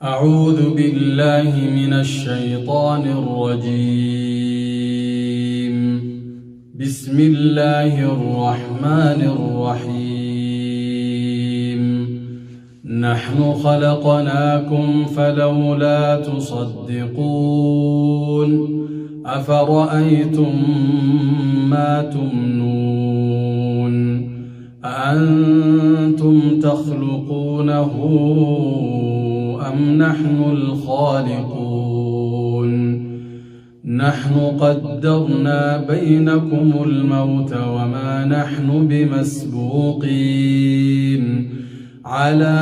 أعوذ بالله من الشيطان الرجيم. بسم الله الرحمن الرحيم. نحن خلقناكم فلولا تصدقون. أفرأيتم ما تمنون أأنتم تخلقونه أم نحن الخالقون؟ نحن قدرنا بينكم الموت وما نحن بمسبوقين على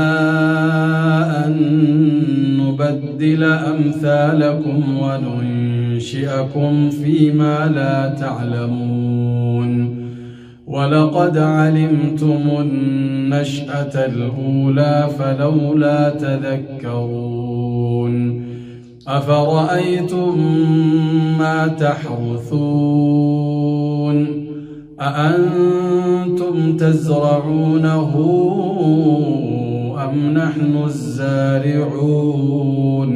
أن نبدل أمثالكم وننشئكم فيما لا تعلمون. ولقد علمتم النشأة الأولى فلولا تذكرون. أفرأيتم ما تحرثون أأنتم تزرعونه أم نحن الزارعون؟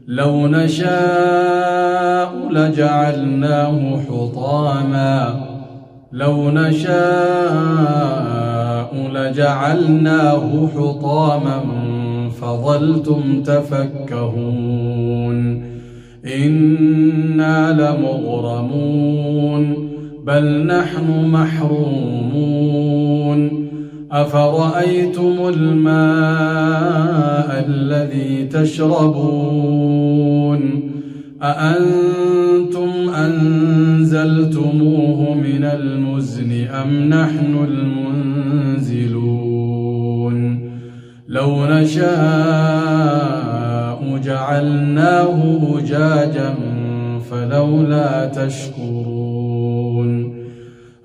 لو نشاء لجعلناه حطاما فظلتم تفكهون. إنا لمغرمون بل نحن محرومون. أفرأيتم الماء الذي تشربون أأنتم أنزلتموه من المزن أم نحن المنزلون؟ لو نشاء جعلناه أجاجا فلولا تشكرون.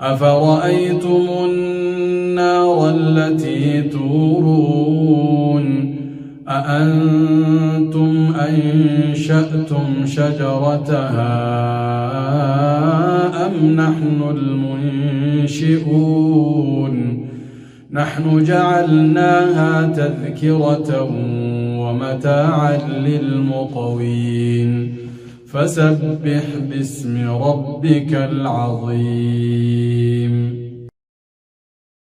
أفرأيتم النار التي تورون أأنتم أنشأتم شجرتها أم نحن المنشئون؟ نحن جعلناها تذكرة ومتاعا للمقوين. فسبح باسم ربك العظيم.